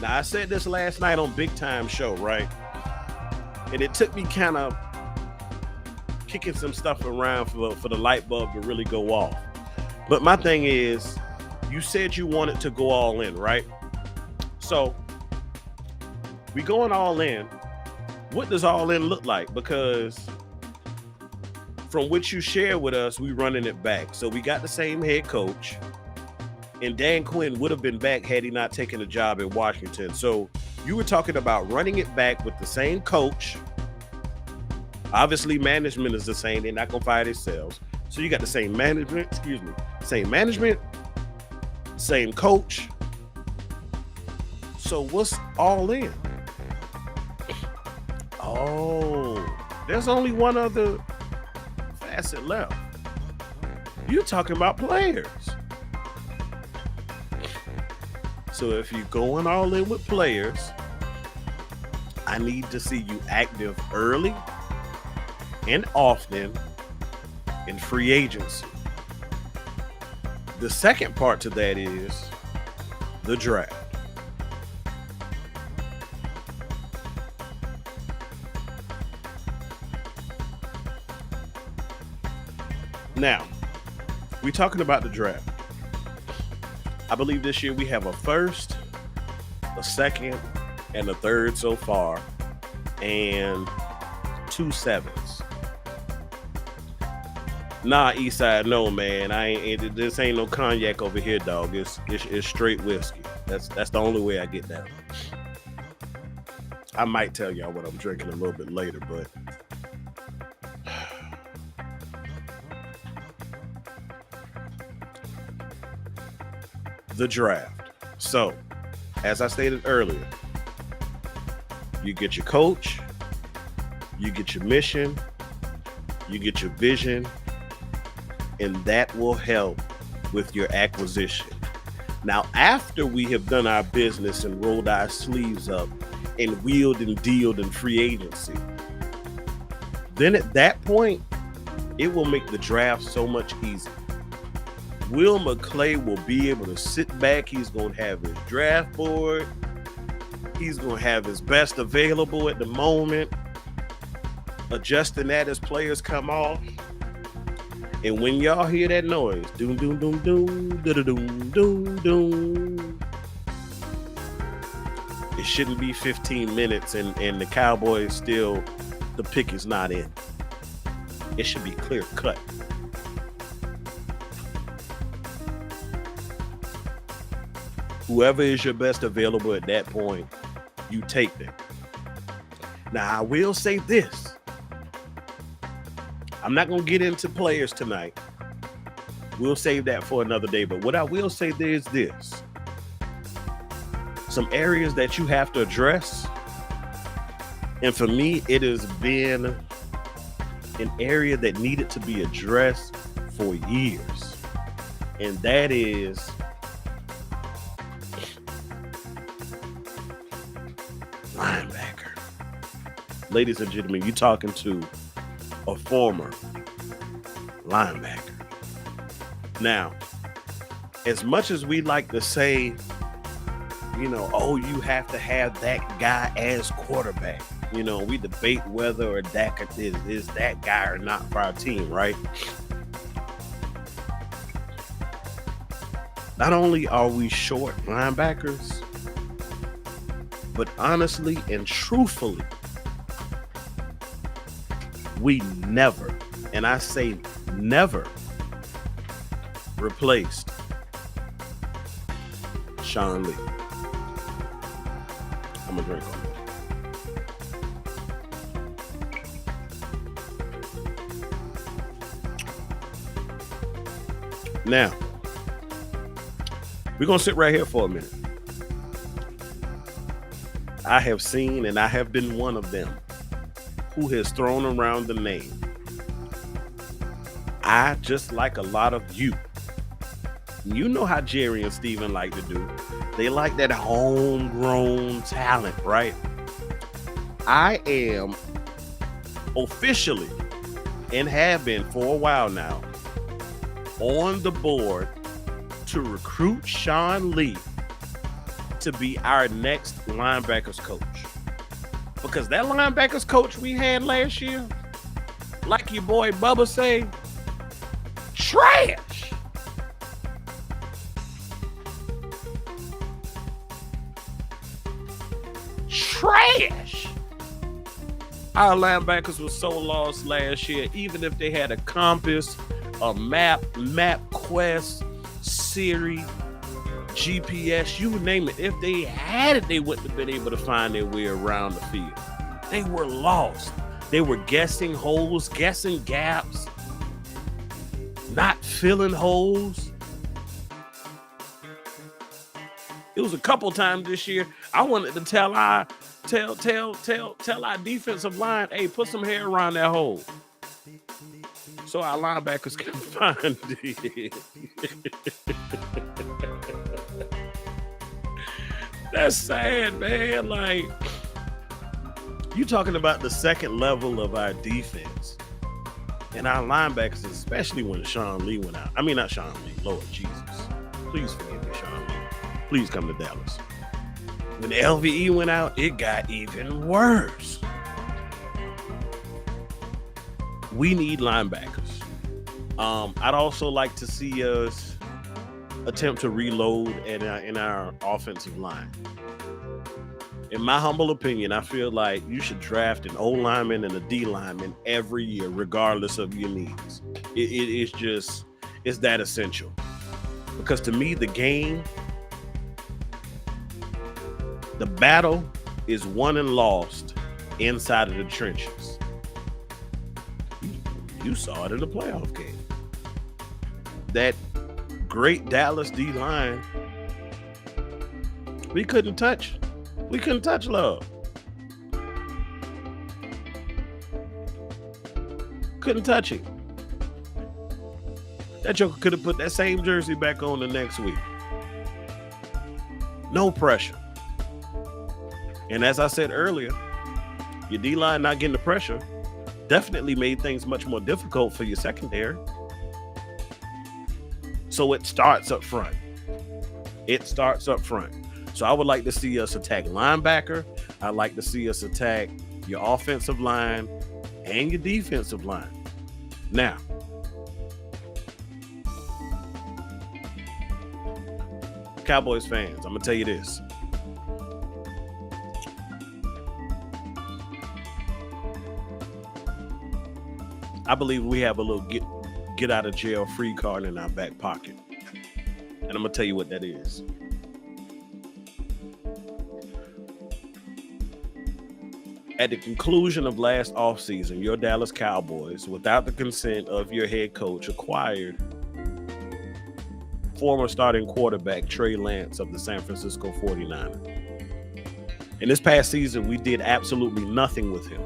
Now, I said this last night on Big Time Show, right? And it took me kind of kicking some stuff around for the light bulb to really go off. But my thing is, you said you wanted to go all in, right? So we going all in, what does all in look like? Because from what you share with us, we running it back. So we got the same head coach, and Dan Quinn would have been back had he not taken a job in Washington. So you were talking about running it back with the same coach. Obviously, management is the same. They're not going to fire themselves. So you got the same management, same coach. So what's all in? Oh, there's only one other facet left. You're talking about players. So if you're going all in with players, I need to see you active early and often in free agency. The second part to that is the draft. Now, we're talking about the draft. I believe this year we have a first, a second, and a third so far, and 2 sevens. Nah, Eastside, no, man. This ain't no cognac over here, dog. It's straight whiskey. That's the only way I get down. I might tell y'all what I'm drinking a little bit later, but the draft. So, as I stated earlier, you get your coach, you get your mission, you get your vision, and that will help with your acquisition. Now, after we have done our business and rolled our sleeves up and wheeled and dealed in free agency, then at that point, it will make the draft so much easier. Will McClay will be able to sit back. He's going to have his draft board. He's going to have his best available at the moment, adjusting that as players come off. And when y'all hear that noise, doom, doom, doom, doom, doom, doom, doom, doom, it shouldn't be 15 minutes and the Cowboys still, the pick is not in. It should be clear cut. Whoever is your best available at that point, you take them. Now, I will say this. I'm not going to get into players tonight. We'll save that for another day. But what I will say there is this. Some areas that you have to address. And for me, it has been an area that needed to be addressed for years. And that is linebacker. Ladies and gentlemen, you're talking to a former linebacker. Now, as much as we like to say, you know, oh, you have to have that guy as quarterback. You know, we debate whether or Dak is that guy or not for our team, right? Not only are we short linebackers, but honestly and truthfully, we never, and I say never, replaced Sean Lee. I'm gonna drink on that. Now, we're gonna sit right here for a minute. I have seen, and I have been one of them, who has thrown around the name. I, just like a lot of you know how Jerry and Steven like to do. They like that homegrown talent, right? I am officially, and have been for a while now, on the board to recruit Sean Lee to be our next linebackers coach. Because that linebackers coach we had last year, like your boy Bubba say, trash. Trash.
Our linebackers were so lost last year. Even if they had a compass, a map, quest, Siri, GPS, you name it. If they had it, they wouldn't have been able to find their way around the field. They were lost. They were guessing holes, guessing gaps, not filling holes. It was a couple times this year I wanted to tell our defensive line, hey, put some hair around that hole, so our linebackers can find it. That's sad, man. Like,
You talking about the second level of our defense and our linebackers, especially when Sean Lee went out. I mean, not Sean Lee. Lord Jesus, please forgive me, Sean Lee. Please come to Dallas. When the LVE went out, it got even worse. We need linebackers. I'd also like to see us attempt to reload in our offensive line. In my humble opinion, I feel like you should draft an O lineman and a D lineman every year, regardless of your needs. It's that essential. Because to me, the battle is won and lost inside of the trenches. You saw it in the playoff game. That great Dallas D line, we couldn't touch Love. Couldn't touch him. That joker could have put that same jersey back on the next week. No pressure. And as I said earlier, your D-line not getting the pressure definitely made things much more difficult for your secondary. So it starts up front. So I would like to see us attack linebacker. I'd like to see us attack your offensive line and your defensive line. Now, Cowboys fans, I'm going to tell you this. I believe we have a little get out of jail free card in our back pocket. And I'm going to tell you what that is. At the conclusion of last offseason, your Dallas Cowboys, without the consent of your head coach, acquired former starting quarterback Trey Lance of the San Francisco 49ers. In this past season, we did absolutely nothing with him.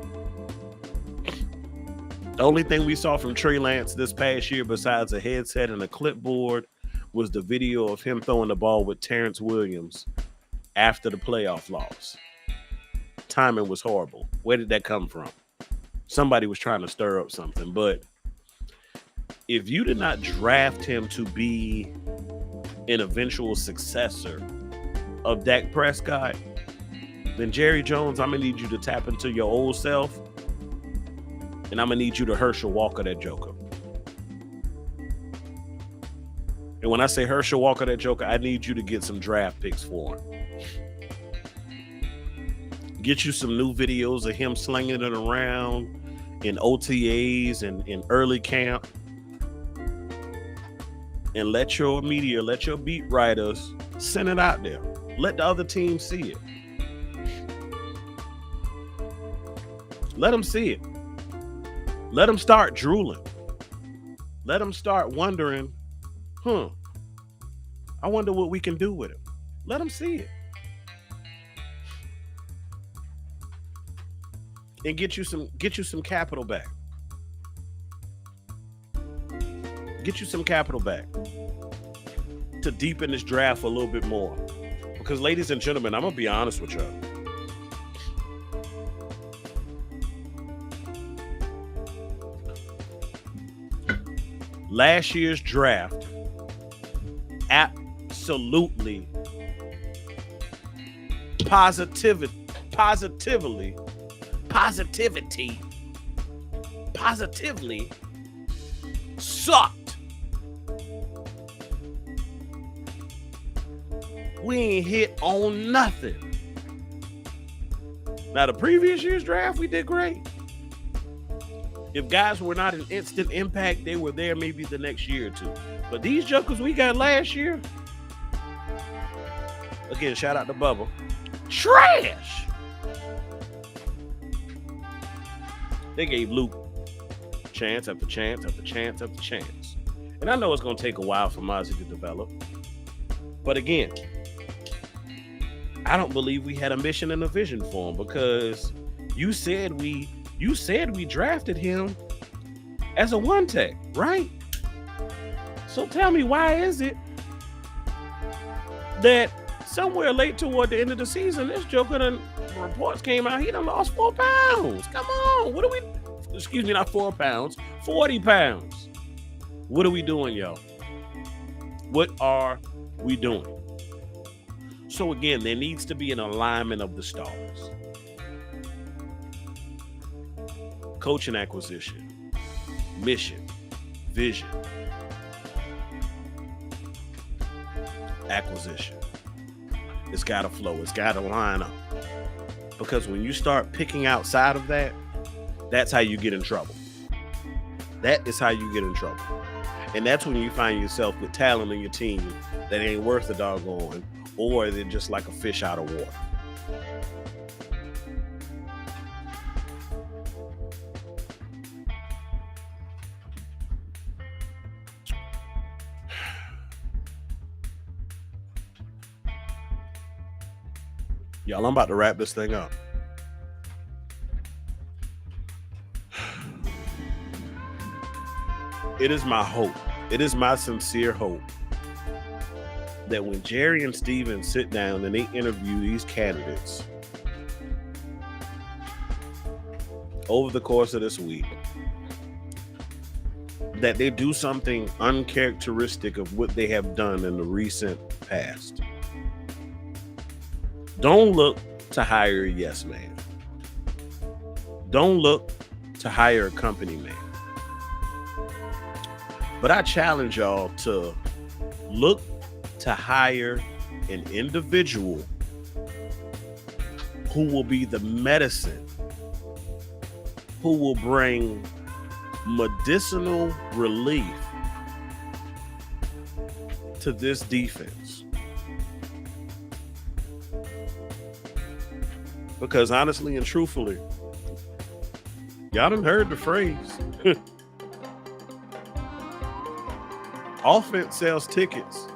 The only thing we saw from Trey Lance this past year, besides a headset and a clipboard, was the video of him throwing the ball with Terrence Williams after the playoff loss. Timing was horrible. Where did that come from? Somebody was trying to stir up something. But if you did not draft him to be an eventual successor of Dak Prescott, then Jerry Jones, I'm going to need you to tap into your old self, and I'm going to need you to Herschel Walker that joker. And when I say Herschel Walker that joker, I need you to get some draft picks for him. Get you some new videos of him slinging it around in OTAs and in early camp. And let your media, let your beat writers send it out there. Let the other team see it. Let them see it. Let them start drooling. Let them start wondering, I wonder what we can do with him. Let them see it. And get you some capital back. Get you some capital back to deepen this draft a little bit more. Because, ladies and gentlemen, I'm gonna be honest with y'all. Last year's draft absolutely positively sucked. We ain't hit on nothing. Now, the previous year's draft, we did great.
If guys were not an instant impact, they were there maybe the next year or two. But these jokers we got last year, again, shout out to Bubba, trash. They gave Luke chance after chance after chance after chance. And I know it's going to take a while for Mozzie to develop. But again, I don't believe we had a mission and a vision for him, because you said we drafted him as a one tech, right? So tell me, why is it that somewhere late toward the end of the season, this joker done, reports came out, he done lost 4 pounds. Come on, what are we, excuse me, not 4 pounds, 40 pounds. What are we doing, y'all? What are we doing? So again, there needs to be an alignment of the stars. Coaching acquisition, mission, vision, acquisition. It's got to flow. It's got to line up. Because when you start picking outside of that, that's how you get in trouble. That is how you get in trouble. And that's when you find yourself with talent in your team that ain't worth the doggone, or they're just like a fish out of water. Y'all, I'm about to wrap this thing up. It is my hope. It is my sincere hope that when Jerry and Steven sit down and they interview these candidates over the course of this week, that they do something uncharacteristic of what they have done in the recent past. Don't look to hire a yes man. Don't look to hire a company man. But I challenge y'all to look to hire an individual who will be the medicine, who will bring medicinal relief to this defense. Because honestly and truthfully, y'all done heard the phrase. Offense sells tickets.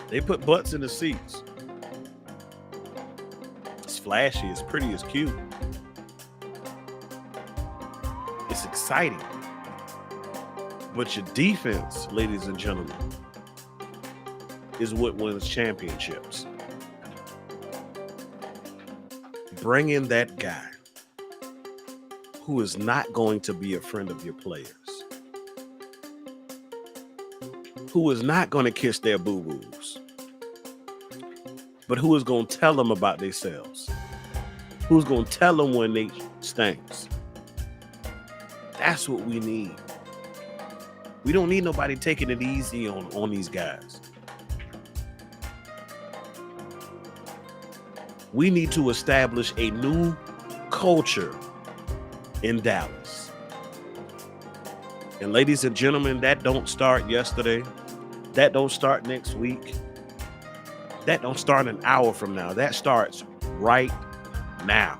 They put butts in the seats. It's flashy, it's pretty, it's cute. It's exciting. But your defense, ladies and gentlemen, is what wins championships. Bring in that guy who is not going to be a friend of your players, who is not going to kiss their boo-boos, but who is going to tell them about themselves, who's going to tell them when they stinks. That's what we need. We don't need nobody taking it easy on these guys. We need to establish a new culture in Dallas. And ladies and gentlemen, that don't start yesterday. That don't start next week. That don't start an hour from now. That starts right now.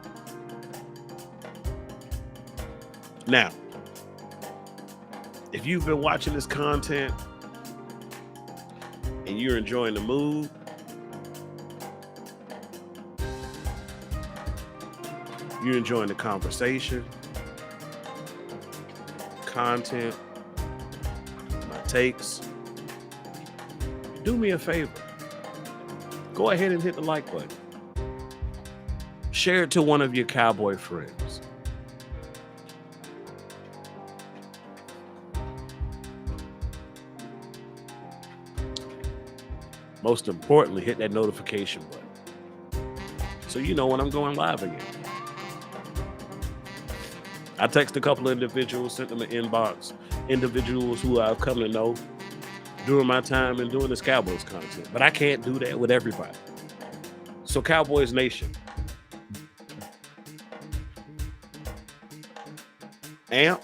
Now, if you've been watching this content and you're enjoying the mood, you're enjoying the conversation, content, my takes, do me a favor. Go ahead and hit the like button. Share it to one of your cowboy friends. Most importantly, hit that notification button so you know when I'm going live again. I text a couple of individuals, sent them an inbox, individuals who I've come to know during my time and doing this Cowboys content. But I can't do that with everybody. So Cowboys Nation, Amp,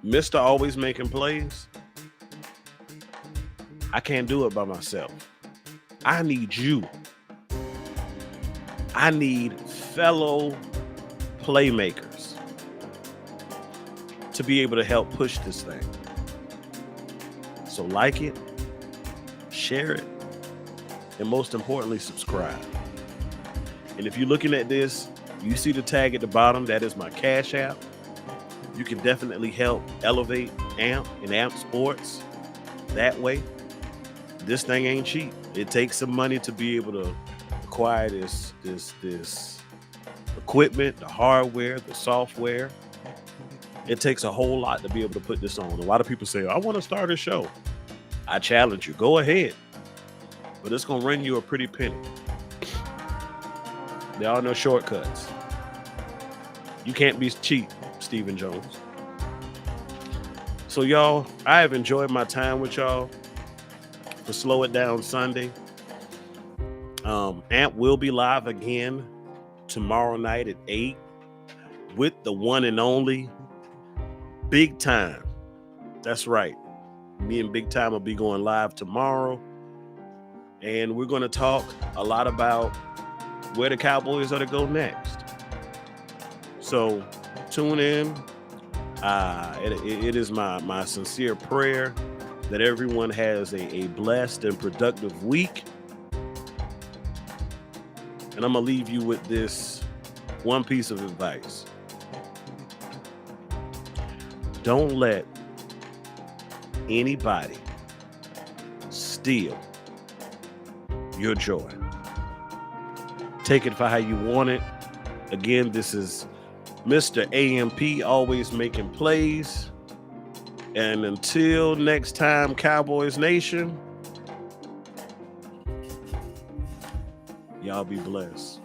Mr. Always Making Plays, I can't do it by myself. I need you. I need fellow playmakers to be able to help push this thing. So like it, share it, and most importantly, subscribe. And if you're looking at this, you see the tag at the bottom, that is my Cash App. You can definitely help elevate AMP and AMP Sports that way. This thing ain't cheap. It takes some money to be able to acquire this equipment, the hardware, the software. It takes a whole lot to be able to put this on. A lot of people say, I want to start a show. I challenge you, go ahead. But it's going to run you a pretty penny. There are no shortcuts. You can't be cheap, Stephen Jones. So y'all, I have enjoyed my time with y'all for Slow It Down Sunday. AMP will be live again tomorrow night at 8 with the one and only Big Time. That's right. Me and Big Time will be going live tomorrow. And we're going to talk a lot about where the Cowboys are to go next. So tune in. It is my sincere prayer that everyone has a blessed and productive week. And I'm going to leave you with this one piece of advice. Don't let anybody steal your joy. Take it for how you want it. Again, this is Mr. AMP, always making plays. And until next time, Cowboys Nation, y'all be blessed.